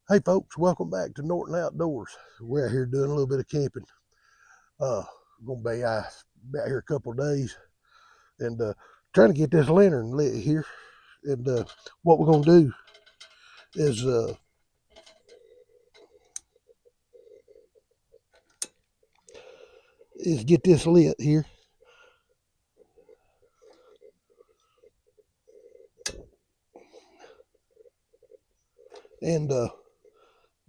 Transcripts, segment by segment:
Hey folks, welcome back to Norton Outdoors. We're out here doing a little bit of camping. Gonna be out here a couple of days and trying to get this lantern lit here. And what we're gonna do is get this lit here and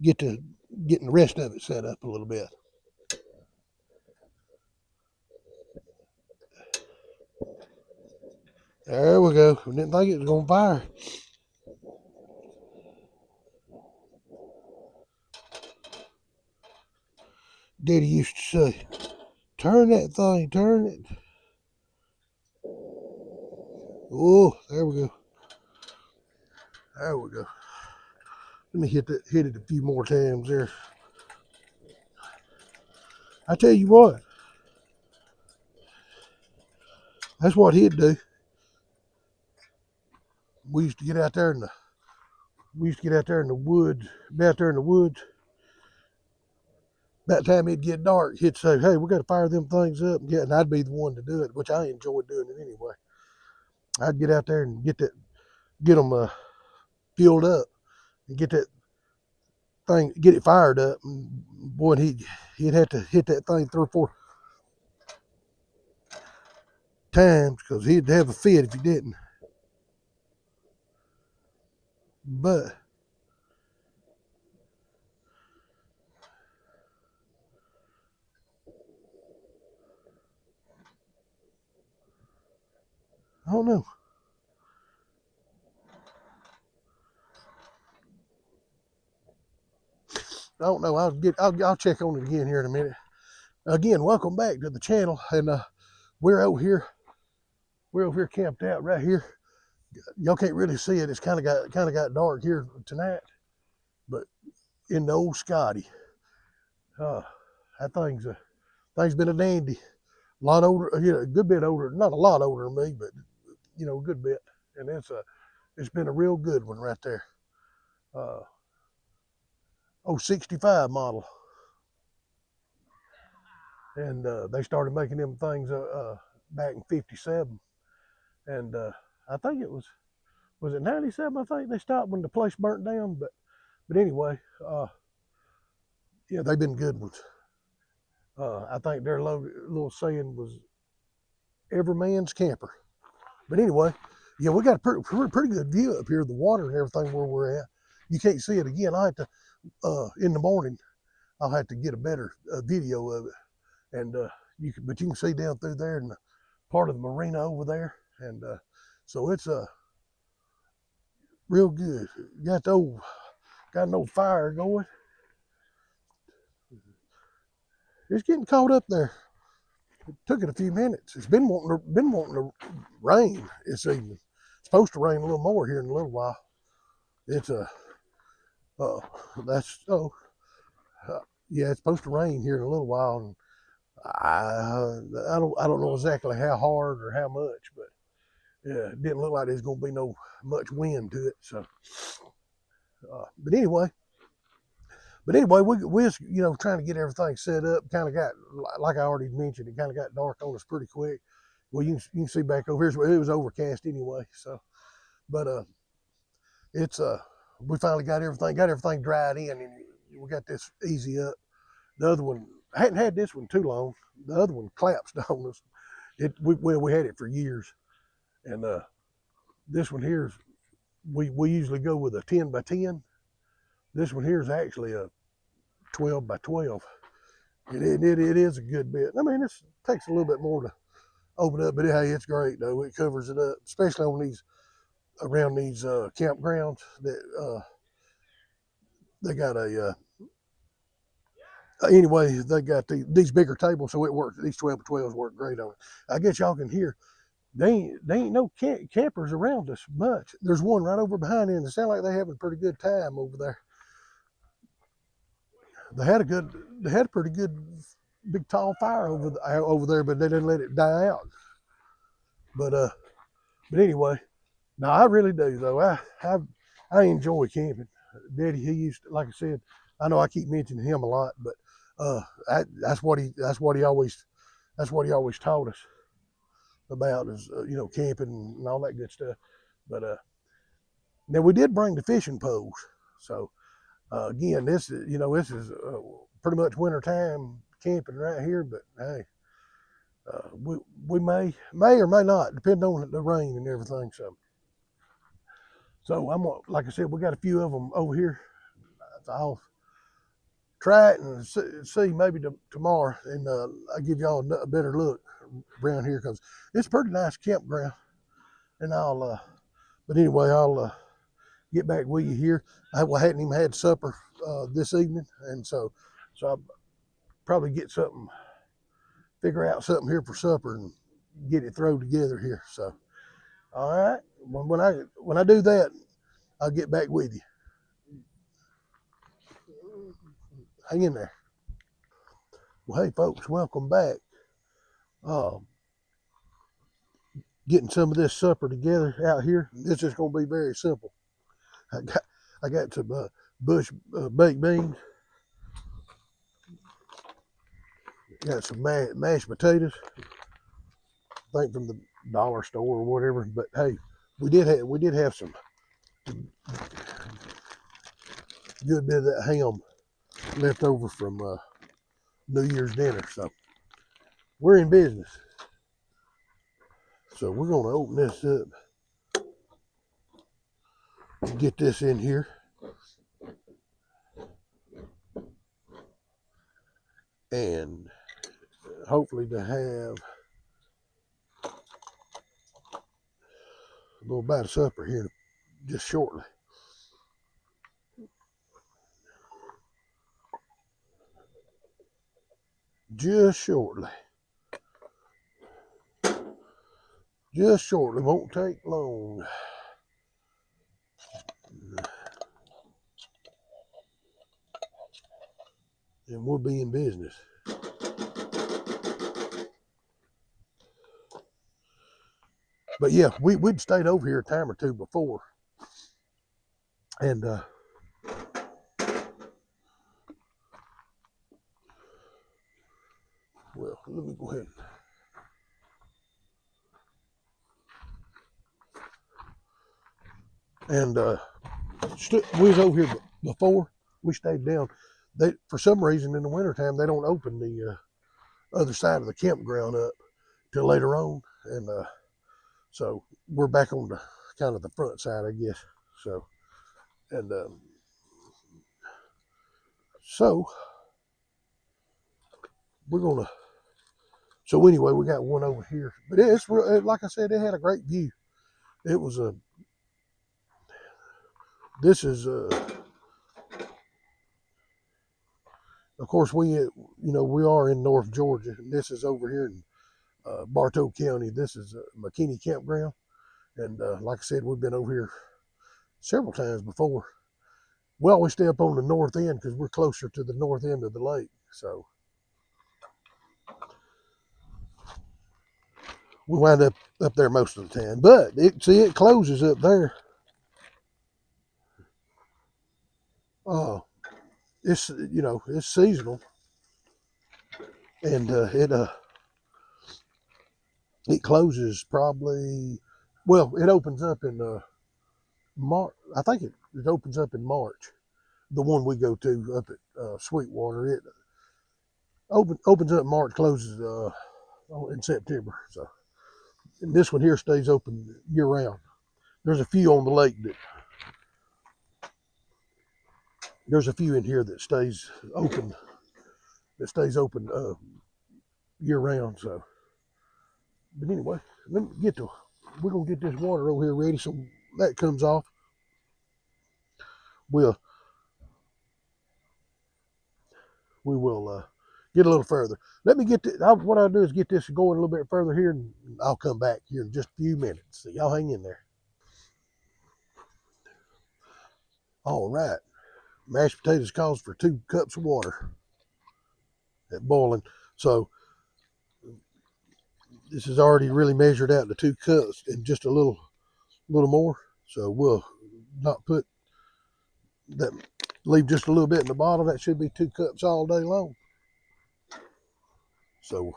getting the rest of it set up a little bit. There we go. I didn't think it was gonna fire. Daddy used to say, "Turn that thing, turn it." Oh, there we go. There we go. Let me hit it a few more times there. I tell you what, that's what he'd do. We used to get out there in the woods, be out there in the woods. About the time it'd get dark, he'd say, "Hey, we got to fire them things up." And I'd be the one to do it, which I enjoyed doing it anyway. I'd get out there and get them fueled up and get it fired up. And boy, he'd have to hit that thing 3 or 4 times because he'd have a fit if he didn't. But I don't know. I don't know. I'll check on it again here in a minute. Again, welcome back to the channel, and we're over here camped out right here. Y'all can't really see it. It's kind of got dark here tonight, but in the old Scotty, that thing's been a dandy. A lot older, a good bit older. Not a lot older than me, but a good bit. And it's been a real good one right there. 65 model, and they started making them things back in '57, and I think it was it '97? I think they stopped when the place burnt down, but anyway, yeah, they've been good ones. I think their little saying was "every man's camper." But anyway, yeah, we got a pretty good view up here of the water and everything where we're at. You can't see it again. I have to in the morning. I'll have to get a better video of it, and but you can see down through there in the part of the marina over there, and so it's real good. Got an old fire going. It's getting caught up there. It took it a few minutes. It's been wanting to rain this evening. It's supposed to rain a little more here in a little while. It's yeah, it's supposed to rain here in a little while, and I don't know exactly how hard or how much, but yeah, it didn't look like there's gonna be much wind to it. So, but anyway, we trying to get everything set up. Kind of got, like I already mentioned, it kind of got dark on us pretty quick. Well, you can see back over here, it was overcast anyway. So, but it's we finally got everything dried in, and we got this easy up. The other one, I hadn't had this one too long. The other one collapsed on us. We had it for years, and this one here is we usually go with a 10x10. This one here is actually a 12x12. It is a good bit. I mean, it takes a little bit more to open up, but hey, it's great though. It covers it up, especially on around these campgrounds that they got anyway, they got these bigger tables, so it works. These 12x12s work great on it. I guess y'all can hear. They ain't no campers around us much. There's one right over behind them. It sounds like they're having a pretty good time over there. They had a pretty good big tall fire over there, but they didn't let it die out. But anyway, no, I really do though. I enjoy camping. Daddy, he used to, like I said, I know I keep mentioning him a lot, but that's what he always taught us about is camping and all that good stuff. But now we did bring the fishing poles, so again, this is pretty much winter time camping right here. But hey, we may or may not, depending on the rain and everything. So I'm gonna, like I said, we got a few of them over here. So I'll try it and see maybe tomorrow, and I'll give y'all a better look around here because it's a pretty nice campground. And but anyway, I'll get back with you here. I hadn't even had supper this evening, and so I'll probably figure out something here for supper and get it thrown together here. So, all right, when I do that, I'll get back with you. Hang in there. Well, hey folks, welcome back. Uh, Getting some of this supper together out here. This is going to be very simple. I got some bush baked beans. Got some mashed potatoes. I think from the dollar store or whatever. But hey, we did have some good bit of that ham left over from New Year's dinner. So we're in business. So we're going to open this up, get this in here. And hopefully to have a little bite of supper here just shortly. Just shortly. Just shortly. Won't take long. And we'll be in business. But yeah, we'd stayed over here a time or two before. And well, let me go ahead. And we was over here before. We stayed down. They, for some reason, in the wintertime, they don't open the other side of the campground up till later on. And so we're back on the kind of the front side, I guess. So, and so we're gonna. So anyway, we got one over here, but it's like I said, it had a great view. It was a. This is of course we are in North Georgia, and this is over here in Bartow County. This is McKinney Campground, and like I said, we've been over here several times before. We always stay up on the north end because we're closer to the north end of the lake. So we wind up there most of the time. But it closes up there. It's it's seasonal, and it closes probably. Well, it opens up in March. I think it opens up in March. The one we go to up at Sweetwater, it opens up in March, closes in September. So, and this one here stays open year round. There's a few on the lake there's a few in here that stays open. Year round. So, but anyway, let me we're gonna get this water over here ready so that comes off. We will get a little further. Let me what I'll do is get this going a little bit further here, and I'll come back here in just a few minutes. So y'all hang in there. All right. Mashed potatoes calls for 2 cups of water at boiling. So this is already really measured out to 2 cups and just a little more. So we'll not put that leave just a little bit in the bottom. That should be 2 cups all day long. So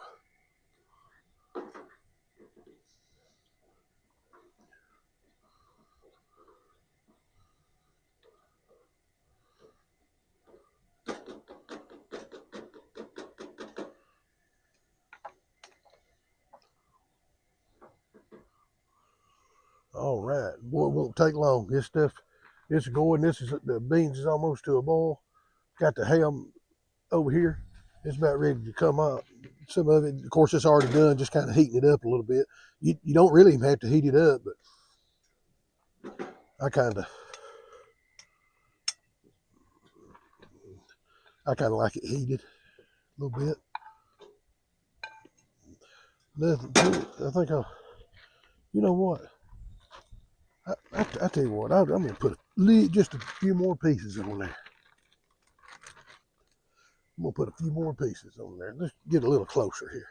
all right, boy, it won't take long. This stuff, it's going. This is the beans is almost to a boil. Got the ham over here. It's about ready to come up. Some of it, of course, it's already done. Just kind of heating it up a little bit. You don't really even have to heat it up, but I kind of like it heated a little bit. Nothing to it. I think I'll. You know what? I tell you what. I'm gonna put just a few more pieces on there. I'm gonna put a few more pieces on there. Let's get a little closer here.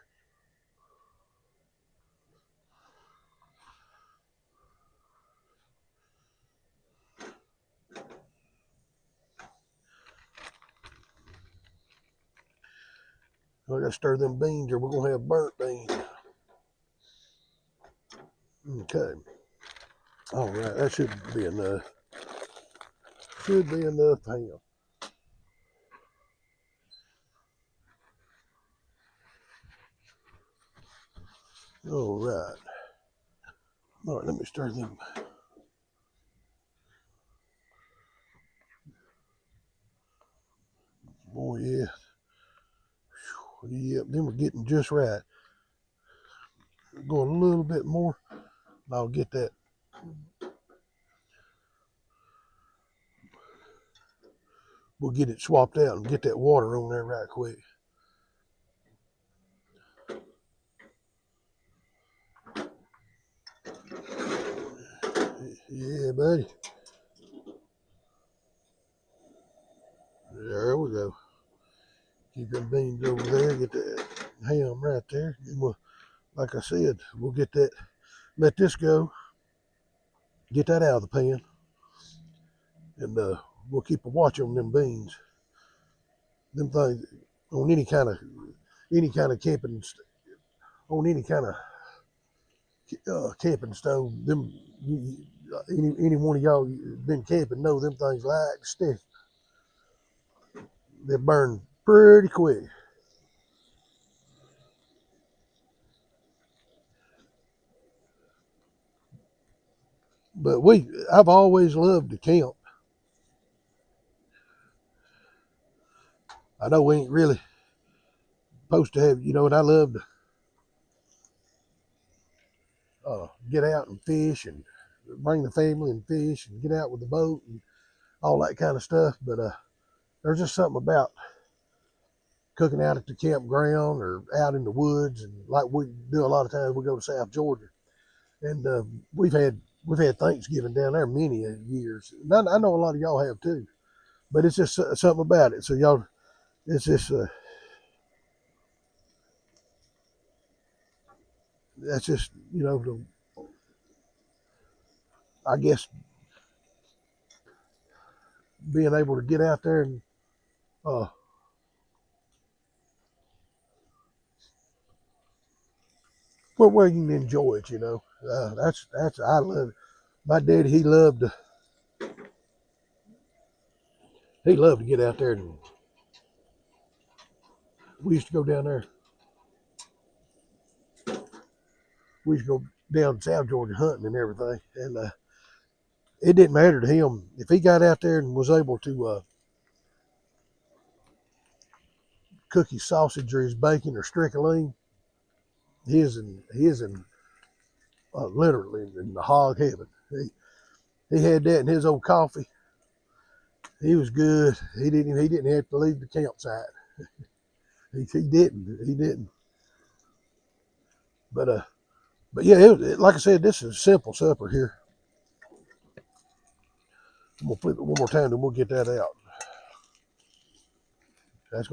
I gotta stir them beans or we're gonna have burnt beans. Okay. All right, that should be enough. Should be enough ham. All right. All right, let me stir them. Boy, yeah. Yep, then we're getting just right. Go a little bit more. I'll get that. We'll get it swapped out and get that water on there right quick. Yeah, buddy. There we go. Keep them beans over there. Get that ham right there. And we'll, like I said, we'll get that. Let this go. Get that out of the pan. And we'll keep a watch on them beans. Them things on any kind of camping, on any kind of camping stove. Them any one of y'all been camping know them things like stick. They burn pretty quick. But I've always loved to camp. I know we ain't really supposed to have, and I love to get out and fish and bring the family and fish and get out with the boat and all that kind of stuff. But there's just something about cooking out at the campground or out in the woods, and like we do a lot of times, we go to South Georgia, and we've had Thanksgiving down there many years. And I know a lot of y'all have too, but it's just something about it. So y'all, it's just that's just I guess being able to get out there and uh, where you can enjoy it. That's I love it. My daddy, he loved to get out there, and we used to go down there. We used to go down to South Georgia hunting and everything, and it didn't matter to him if he got out there and was able to cook his sausage or his bacon or strickling. He is in literally in the hog heaven. He had that in his old coffee. He was good. He didn't have to leave the campsite. He didn't. But yeah, like I said, this is a simple supper here. I'm gonna flip it one more time, then we'll get that out. That's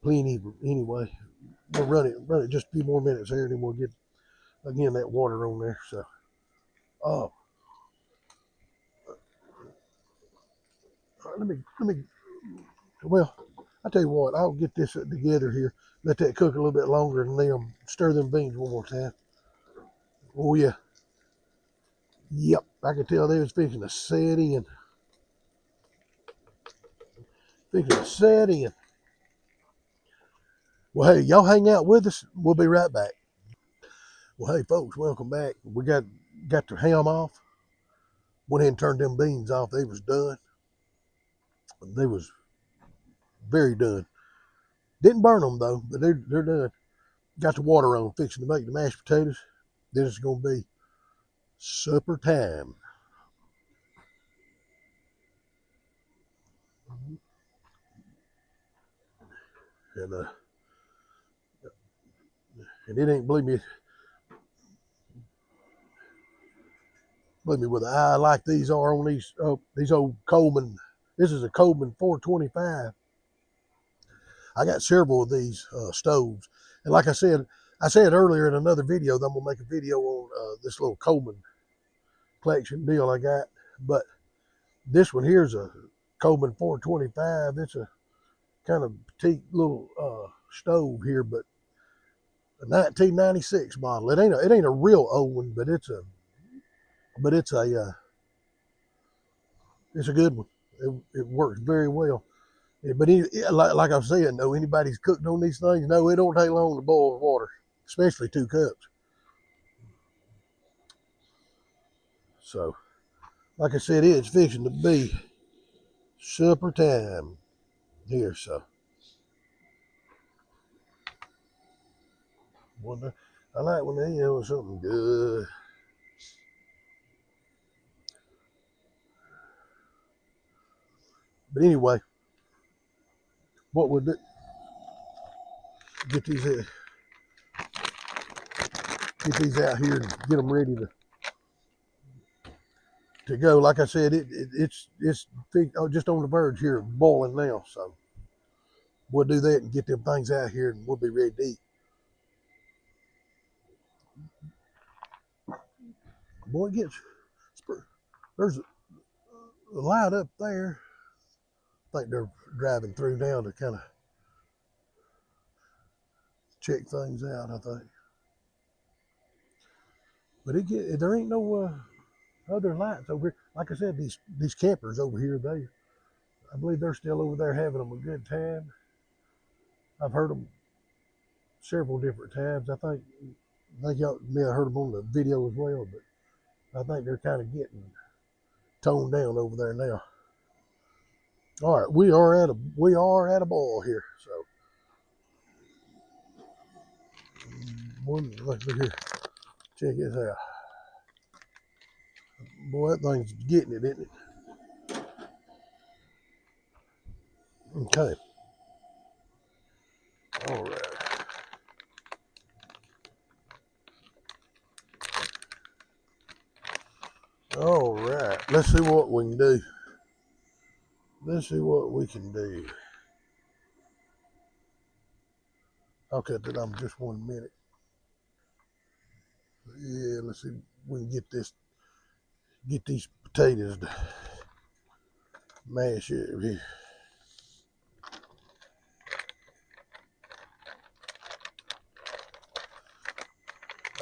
plenty anyway. We'll run it just a few more minutes here, and then we'll get again that water on there. So, oh, Well, I tell you what, I'll get this together here. Let that cook a little bit longer, and then stir them beans one more time. Oh yeah, yep. I could tell they was fixing to set in. Fixing to set in. Well, hey, y'all hang out with us. We'll be right back. Well, hey, folks, welcome back. We got the ham off. Went ahead and turned them beans off. They was done. They was very done. Didn't burn them though, but they're done. Got the water on, fixing to make the mashed potatoes. Then it's gonna be supper time. And and it ain't believe me with an eye like these are on these old Coleman. This is a Coleman 425. I got several of these stoves, and like I said earlier in another video that I'm gonna make a video on this little Coleman collection deal I got. But this one here's a Coleman 425. It's a kind of petite little stove here, but a 1996 model. It ain't a real old one, but it's a it's a good one. It works very well. But like I was saying, though, anybody's cooked on these things, no, it don't take long to boil water, especially 2 cups. So, like I said, it's fixing to be supper time here. So, I like when they have something good. But anyway, what would it get these out here and get them ready to go? Like I said, it's just on the verge here of boiling now. So we'll do that and get them things out here, and we'll be ready to eat. Boy, it gets there's a light up there. I think they're driving through now to kind of check things out. I think, but there ain't no other lights over here. Like I said, these campers over here, I believe they're still over there having them a good time. I've heard them several different times. I think y'all may have heard them on the video as well, but I think they're kind of getting toned down over there now. All right, we are at a boil here. So, look here, check this out. Boy, that thing's getting it, isn't it? Okay. All right. All right. Let's see what we can do. Let's see what we can do. I'll cut that on just 1 minute. Yeah, let's see if we can get these potatoes to mash it here.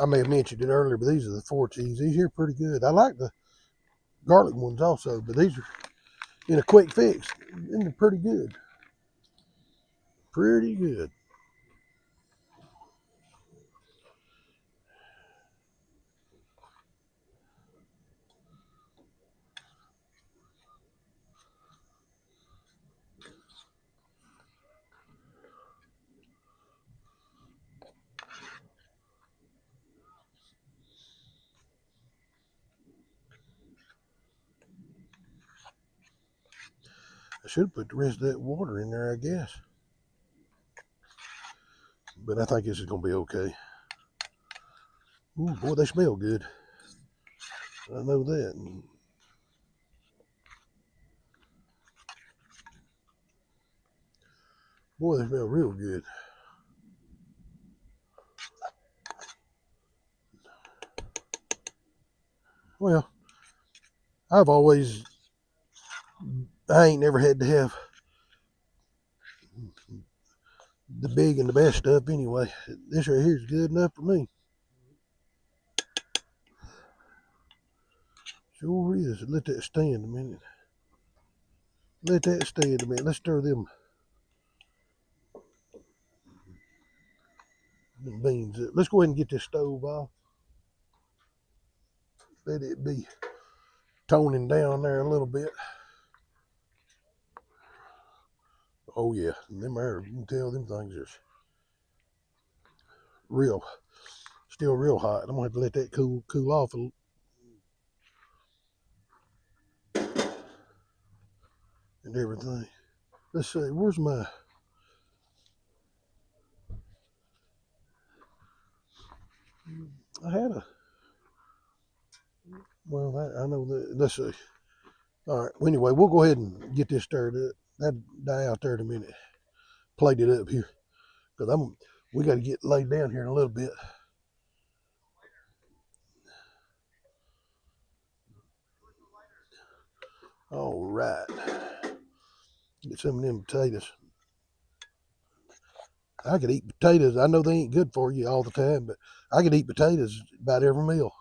I may have mentioned it earlier, but these are the 4 cheese. These here are pretty good. I like the garlic ones also, but these are in a quick fix, and they're pretty good. Pretty good. I should put the rest of that water in there, I guess. But I think this is going to be okay. Ooh, boy, they smell good. I know that. Boy, they smell real good. Well, I've always I ain't never had to have the big and the best stuff anyway. This right here is good enough for me. Sure is. Let that stand a minute. Let that stand a minute. Let's stir them beans up. Let's go ahead and get this stove off. Let it be toning down there a little bit. Oh yeah, them there, you can tell them things are real, still real hot. I'm gonna have to let that cool off and everything. Let's see, where's my? I had a. Well, I know that. Let's see. All right. Well, anyway, we'll go ahead and get this stirred up. That die out there in a minute. Plate it up here because we got to get laid down here in a little bit. All right. Get some of them potatoes. I could eat potatoes. I know they ain't good for you all the time, but I could eat potatoes about every meal.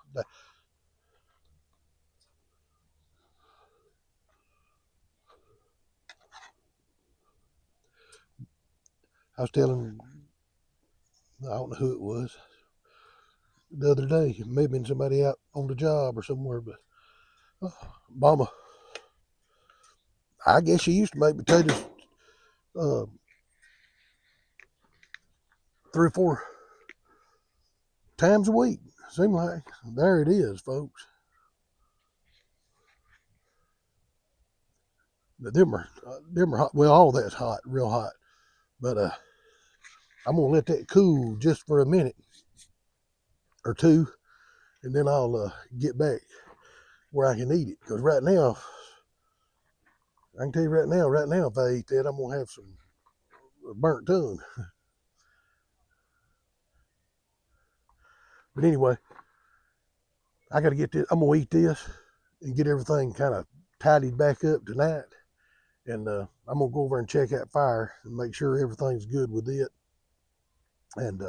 I was telling, I don't know who it was the other day. It may have been somebody out on the job or somewhere, but Mama, I guess she used to make potatoes uh, 3 or 4 times a week. Seemed like there it is, folks. But them are hot. Well, all that's hot, real hot. But I'm gonna let that cool just for a minute or two, and then I'll get back where I can eat it. Because right now, I can tell you right now, if I eat that, I'm gonna have some burnt tongue. But anyway, I got to get this. I'm gonna eat this and get everything kind of tidied back up tonight. And I'm gonna go over and check that fire and make sure everything's good with it. And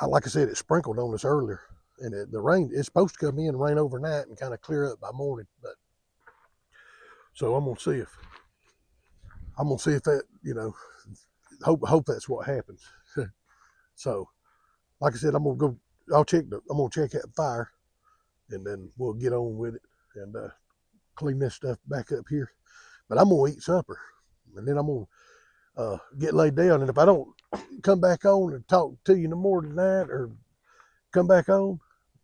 like I said, it sprinkled on us earlier, and the rain is supposed to come in and rain overnight and kind of clear up by morning. But so I'm gonna see if that hope that's what happens. So like I said, I'm gonna go. I'm gonna check that fire, and then we'll get on with it and clean this stuff back up here. But I'm gonna eat supper, and then I'm gonna get laid down. And if I don't come back on and talk to you no more tonight, or come back on,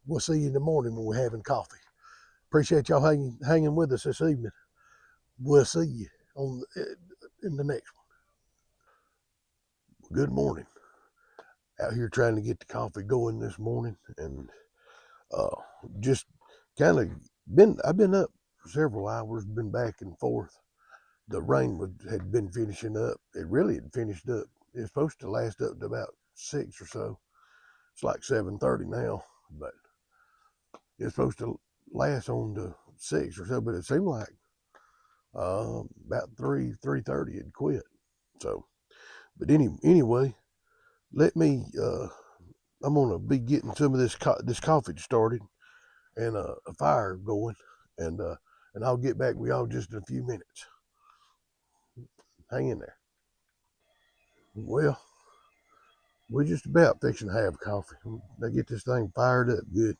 we'll see you in the morning when we're having coffee. Appreciate y'all hanging with us this evening. We'll see you in the next one. Good morning. Out here trying to get the coffee going this morning, and uh, just kind of I've been up several hours, been back and forth. The rain had been finishing up. It really had finished up. It was supposed to last up to about 6 or so. It's like 7:30 now, but it's supposed to last on to 6 or so. But it seemed like about 3:30 it quit. So, but anyway, let me. I'm gonna be getting some of this coffee started and a fire going, and I'll get back with y'all just in a few minutes. Hang in there. Well, we're just about fixing to have coffee. They get this thing fired up good,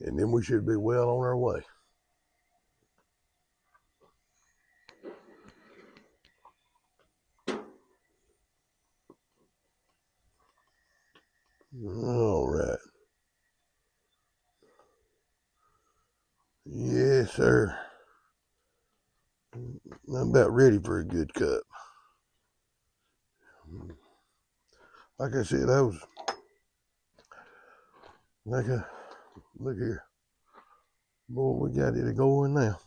and then we should be well on our way. All right. Yes, sir. I'm about ready for a good cup. Like I said, I was like a look here. Boy, we got it going now.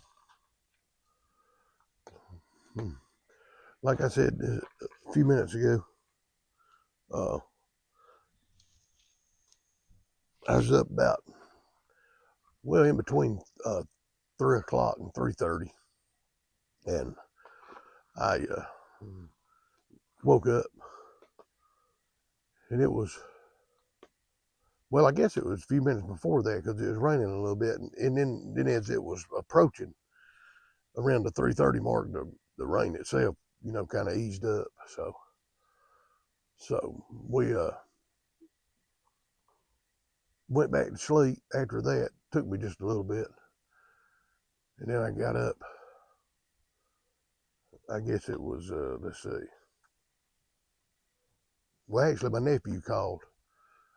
Like I said a few minutes ago, uh, I was up about in between 3 o'clock and 3:30, and I woke up, and it was, well, I guess it was a few minutes before that because it was raining a little bit, and then as it was approaching around the 3:30 mark, the rain itself, kind of eased up. So we went back to sleep after that. Took me just a little bit, and then I got up. I guess it was, let's see. Well, actually, my nephew called.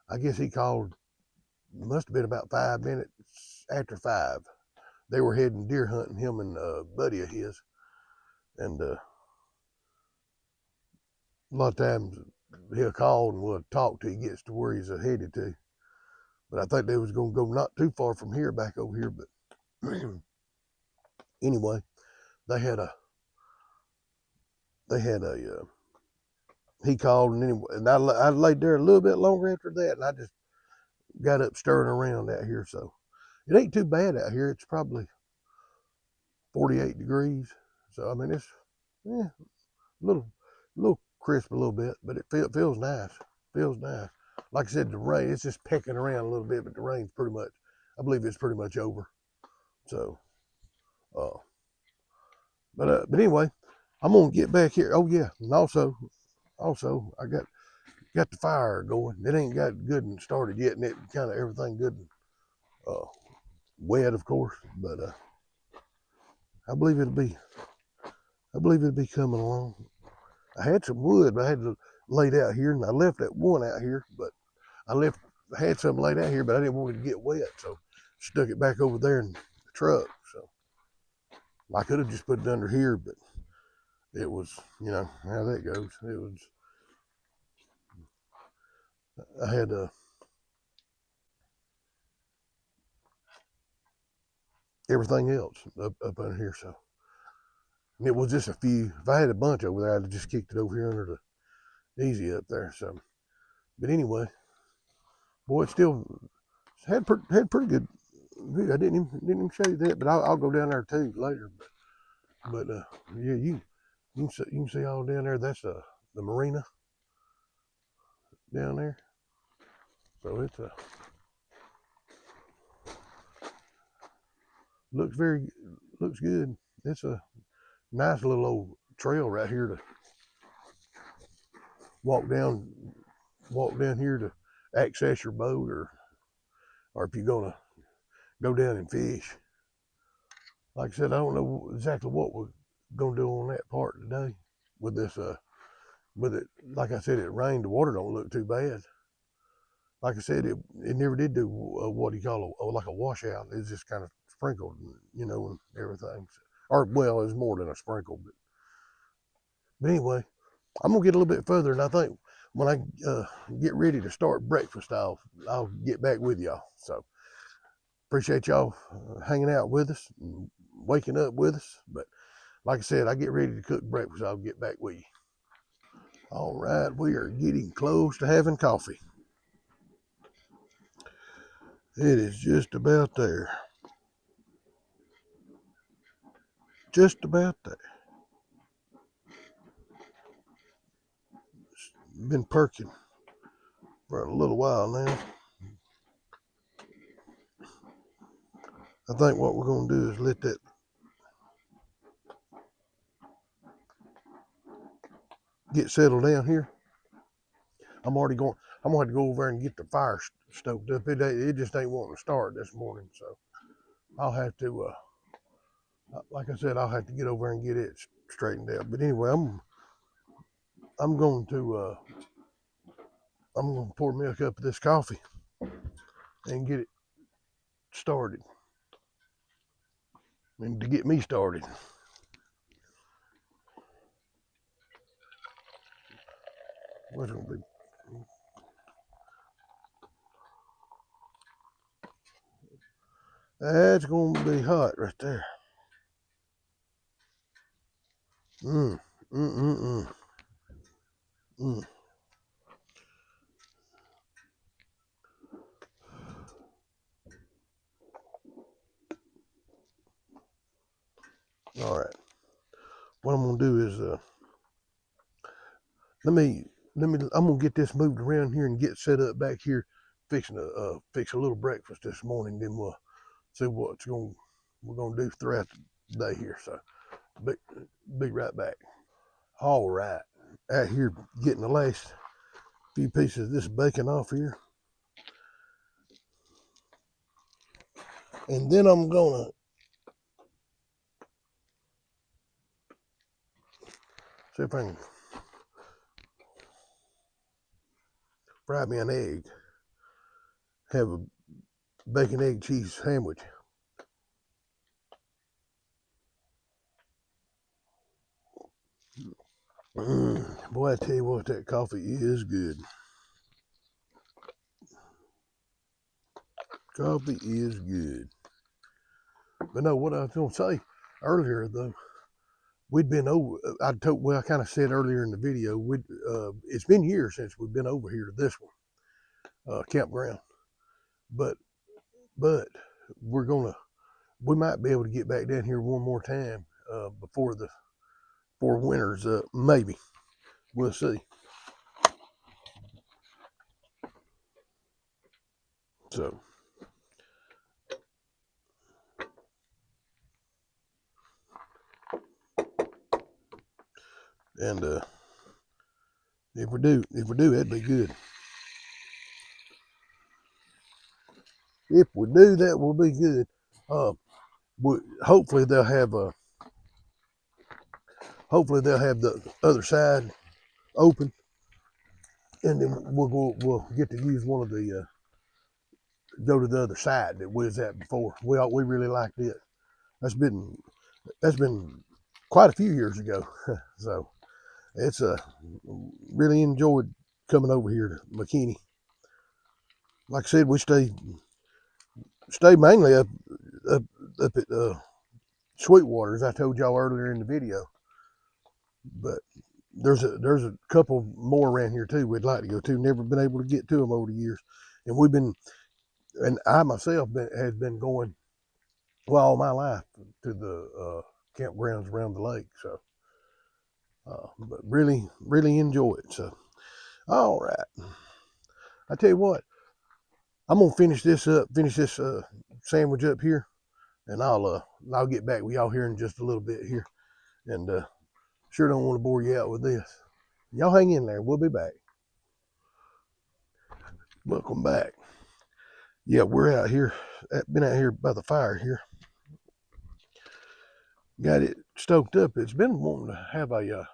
I guess he called, must have been about 5 minutes after 5. They were heading deer hunting, him and a buddy of his. And a lot of times he'll call and we'll talk till he gets to where he's headed to. But I think they was going to go not too far from here, back over here. But anyway, they had a, he called, and I laid there a little bit longer after that, and I just got up stirring around out here. So it ain't too bad out here. It's probably 48 degrees. So I mean, it's a little crisp a little bit, but it feels nice. Feels nice. Like I said, the rain, it's just pecking around a little bit, but the rain's pretty much, I believe it's pretty much over. So, but anyway, I'm gonna get back here. Oh yeah, and also I got the fire going. It ain't got good and started yet, and it kind of everything good and wet, of course. But I believe it'll be coming along. I had some wood, but I had to lay it out here, and I left that one out here. But I had some laid out here, but I didn't want it to get wet, so stuck it back over there in the truck. So I could have just put it under here, but it was, how that goes. It was, I had everything else up under here, so. And it was just a few. If I had a bunch over there, I'd have just kicked it over here under the easy up there. So, but anyway, boy, it still had pretty good view. I didn't even show you that, but I'll go down there too later. But yeah, you can see all down there. That's the marina down there. So it's looks good. It's a nice little old trail right here to walk down here to access your boat, or if you're gonna go down and fish. Like I said, I don't know exactly what we're gonna do on that part today with this. With it, like I said, it rained. The water don't look too bad. Like I said, it never did do what you call like a washout. It's just kind of sprinkled, and everything. Or well, it's more than a sprinkle. But anyway, I'm gonna get a little bit further, and I think when I get ready to start breakfast, I'll get back with y'all. So appreciate y'all hanging out with us and waking up with us. But like I said, I get ready to cook breakfast. I'll get back with you. All right, we are getting close to having coffee. It is just about there. Just about there. It's been perking for a little while now. I think what we're going to do is let that get settled down here. I'm going to have to go over there and get the fire stoked up. It just ain't wanting to start this morning, so I'll have to, like I said, I'll have to get over there and get it straightened out. But anyway, I'm going to pour me a cup of this coffee and get it started, and to get me started. What's going to be? That's going to be hot right there. Mm, mm, mm, mm. Mm. All right. What I'm gonna do is let me I'm gonna get this moved around here and get set up back here, fixing to fix a little breakfast this morning. Then we'll see we're gonna do throughout the day here. So be right back. All right, out here getting the last few pieces of this bacon off here, and then I'm gonna see if I can fry me an egg. Have a bacon, egg, cheese sandwich. Boy, I tell you what, that coffee is good. Coffee is good. But no, what I was gonna say earlier though, we'd been over. I kind of said earlier in the video, it's been years since we've been over here to this one, campground. But but we're gonna we might be able to get back down here one more time before winter's up. Maybe we'll see. So and if we do, that'd be good. If we do, that will be good. Uh, hopefully they'll have the other side open, and then we'll get to use one of the go to the other side that we was at before. We really liked it. That's been quite a few years ago, so it's really enjoyed coming over here to McKinney. Like I said, we stay mainly up at Sweetwater, as I told y'all earlier in the video. But there's a couple more around here too we'd like to go to. Never been able to get to them over the years, and I myself has been going all my life to the campgrounds around the lake. So, but really enjoy it. So, all right. I tell you what, I'm gonna finish this sandwich up here, and I'll get back with y'all here in just a little bit here, and sure don't want to bore you out with this. Y'all hang in there. We'll be back. Welcome back. Yeah, we're out here. Been out here by the fire here. Got it stoked up. It's been wanting to have I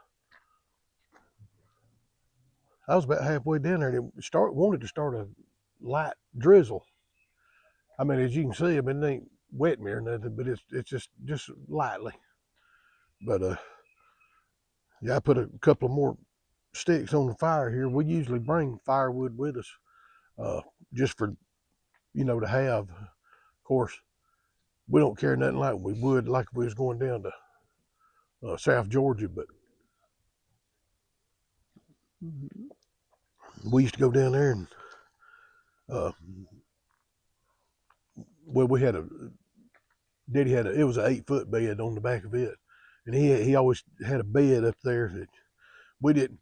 was about halfway down there and wanted to start a light drizzle. I mean, as you can see, I mean, it ain't wet me or nothing, but it's just lightly. But yeah, I put a couple of more sticks on the fire here. We usually bring firewood with us, just for to have. Of course, we don't carry nothing like we would like if we was going down to South Georgia, but we used to go down there and uh, well, we had Daddy had it was an 8-foot bed on the back of it, and he always had a bed up there that we didn't.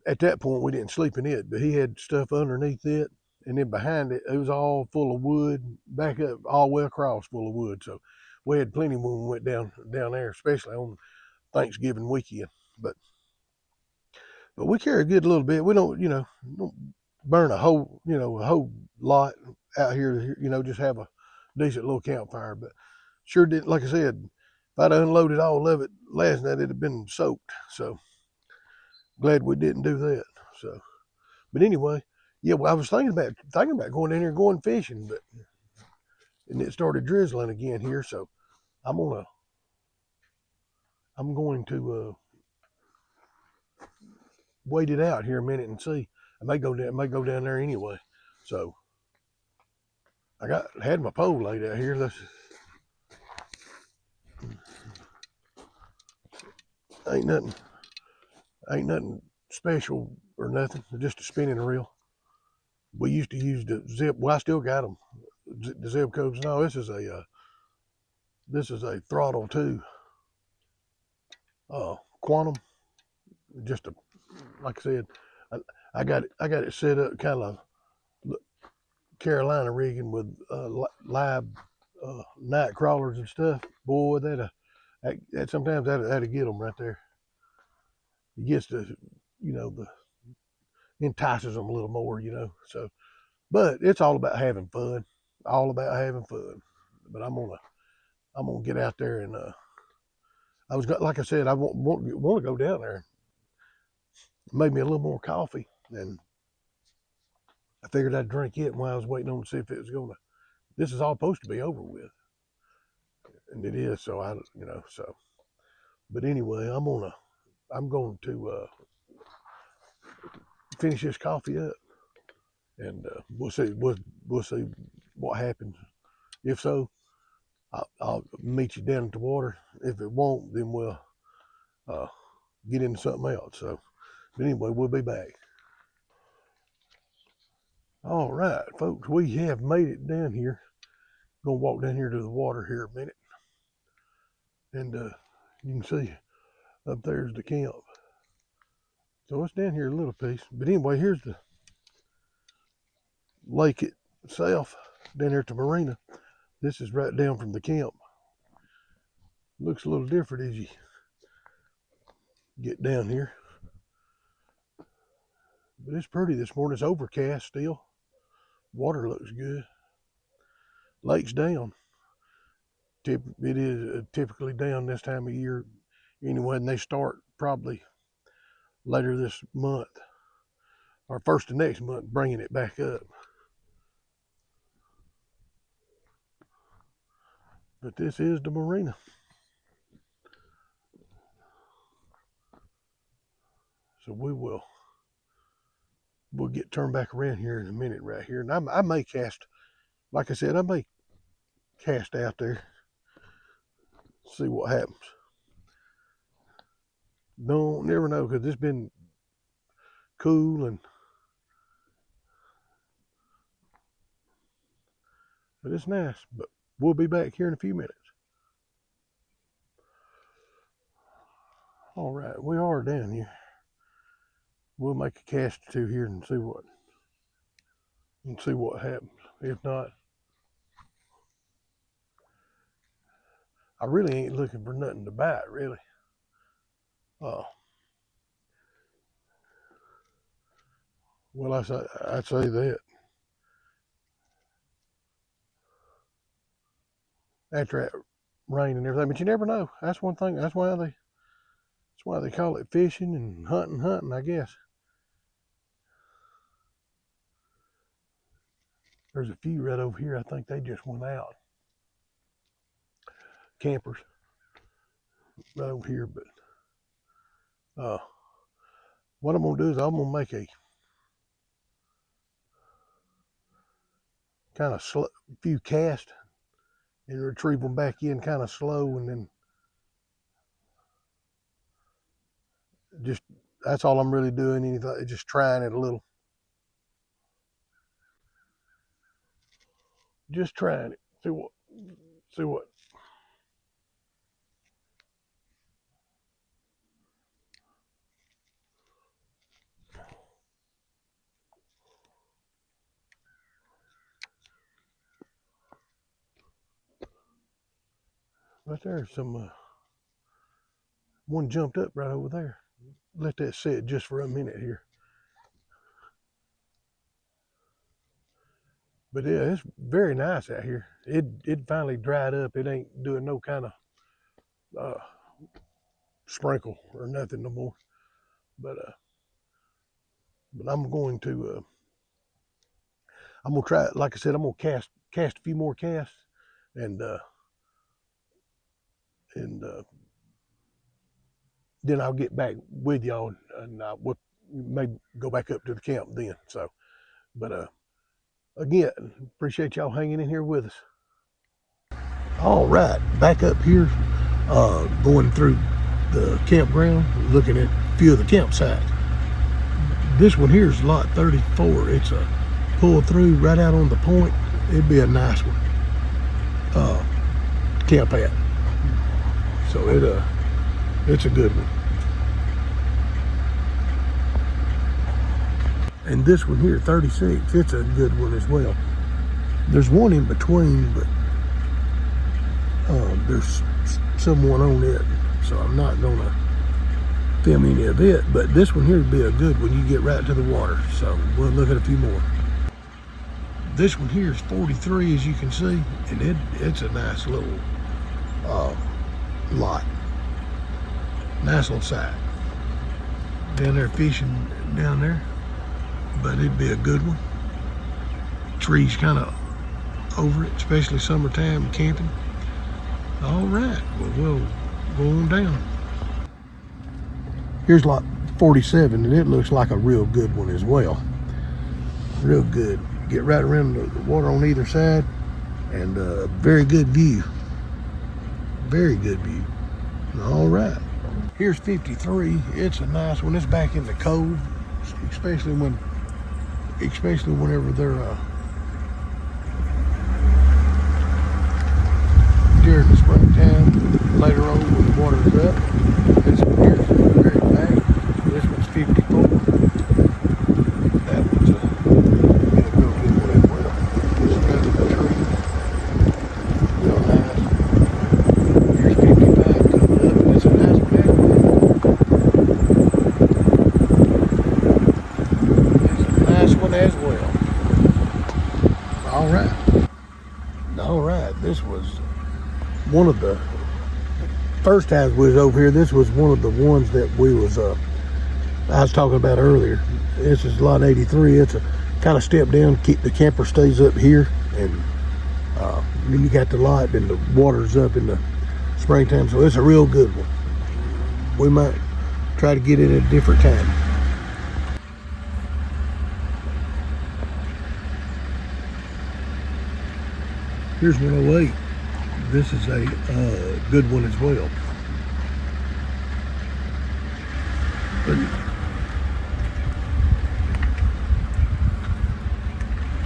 At that point, we didn't sleep in it, but he had stuff underneath it, and then behind it, it was all full of wood, back up all the way across full of wood. So we had plenty when we went down there, especially on Thanksgiving weekend. But we carry a good little bit. We don't burn a whole lot out here. Just have a decent little campfire. But sure did, like I said, if I'd unloaded all of it last night, it'd have been soaked. So glad we didn't do that. So, but anyway, yeah, well, I was thinking about going in there and going fishing, and it started drizzling again here. So I'm going to wait it out here a minute and see. I may go down there anyway. So I had my pole laid out here. Ain't nothing special or nothing. Just a spinning reel. We used to use the zip. Well, I still got them. The zip codes. No, this is a throttle too. Quantum. Just a, like I said, I got it set up kind of Carolina rigging with live night crawlers and stuff. Boy, that sometimes that'll get them right there. It gets the, the entices them a little more, So, but it's all about having fun. All about having fun. But I'm gonna get out there and like I said, I want to go down there. Made me a little more coffee, and I figured I'd drink it while I was waiting on to see if it was gonna. This is all supposed to be over with, and it is. So so. But anyway, I'm going to finish this coffee up, and we'll see. We'll see what happens. If so, I'll meet you down at the water. If it won't, then we'll get into something else. So, but anyway, we'll be back. All right, folks, we have made it down here. Gonna walk down here to the water here a minute, and you can see up there's the camp. So it's down here a little piece. But anyway, here's the lake itself down here at the marina. This is right down from the camp. Looks a little different as you get down here. But it's pretty this morning. It's overcast still. Water looks good. Lake's down. It is typically down this time of year anyway, and they start probably later this month or first of next month bringing it back up. But this is the marina. So we'll get turned back around here in a minute right here. And I may cast, like I said, I may cast out there, see what happens. Don't never know, because it's been cool but it's nice. But we'll be back here in a few minutes. All right, we are down here. We'll make a cast or two here and see what happens. If not, I really ain't looking for nothing to bite, really. Well, I'd say that. After that rain and everything, but you never know. That's one thing. That's why they call it fishing and hunting, I guess. There's a few right over here. I think they just went out. Campers right over here, but what I'm gonna do is I'm gonna make a kind of few casts and retrieve them back in kind of slow, and then just that's all I'm really doing. Anything, just trying it a little, just trying it. See what. Right there's some. One jumped up right over there. Let that sit just for a minute here. But yeah, it's very nice out here. It finally dried up. It ain't doing no kind of sprinkle or nothing no more. But I'm going to try it. Like I said, I'm gonna cast a few more casts, and then I'll get back with y'all, and we'll maybe go back up to the camp then. So, but again, appreciate y'all hanging in here with us. All right, back up here, going through the campground, looking at a few of the campsites. This one here is lot 34. It's a pull through right out on the point. It'd be a nice one. Camp at. So It's a good one. And this one here, 36, it's a good one as well. There's one in between, but there's someone on it, so I'm not gonna film any of it, but this one here would be a good one. You get right to the water. So we'll look at a few more. This one here is 43, as you can see, and it's a nice little lot. Nice little site. Down there fishing down there, but it'd be a good one. Trees kind of over it, especially summertime camping. All right, well, we'll go on down. Here's lot 47, and it looks like a real good one as well. Real good. Get right around the water on either side, and very good view. Very good view. All right. Here's 53. It's a nice one. It's back in the cove, especially whenever they're during the springtime. Later on, when the water's up. This one here's the very back. This one's 54. That one's a real good one as well. Just got the tree. Real nice. Here's 55 coming up. It's a nice one as well. It's a nice one as well. All right. All right. This was one of the first times we was over here. This was one of the ones that we was I was talking about earlier. This is lot 83. It's a kind of step down. Keep the camper stays up here, and then you got the lot, and the water's up in the springtime. So it's a real good one. We might try to get it at a different time. Here's 108. This is a good one as well. But,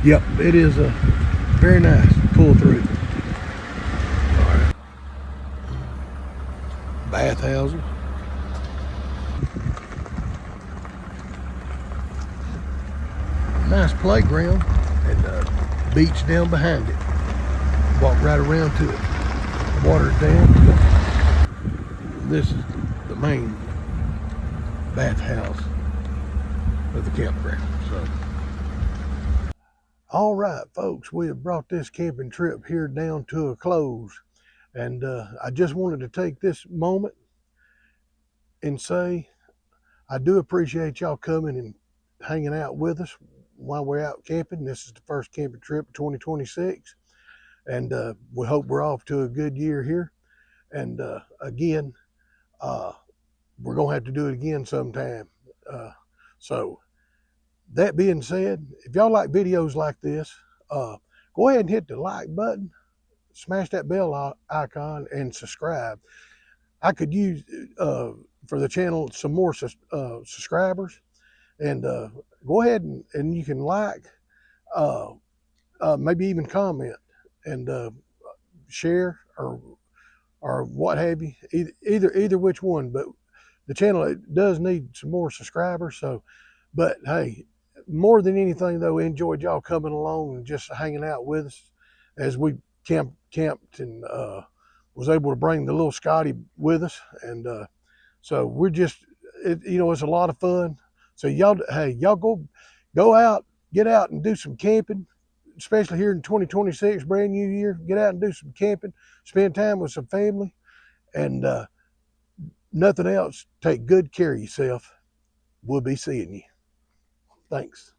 yep, it is a very nice pull through. All right. Bathhouses. Nice playground, and beach down behind it. Walk right around to it. Water's down. This is the main bathhouse of the campground. So, all right, folks, we have brought this camping trip here down to a close, and I just wanted to take this moment and say I do appreciate y'all coming and hanging out with us while we're out camping. This is the first camping trip of 2026. And we hope we're off to a good year here. And again, we're going to have to do it again sometime. So that being said, if y'all like videos like this, go ahead and hit the like button, smash that bell icon, and subscribe. I could use, for the channel, some more subscribers. And go ahead and you can like, maybe even comment, and share or what have you, either which one. But the channel, it does need some more subscribers. So, but hey, more than anything though, we enjoyed y'all coming along and just hanging out with us as we camped and was able to bring the little Scotty with us. And so we're just, it's a lot of fun. So y'all, hey, y'all go out, get out and do some camping, especially here in 2026, brand new year. Get out and do some camping, spend time with some family, and nothing else, take good care of yourself. We'll be seeing you. Thanks.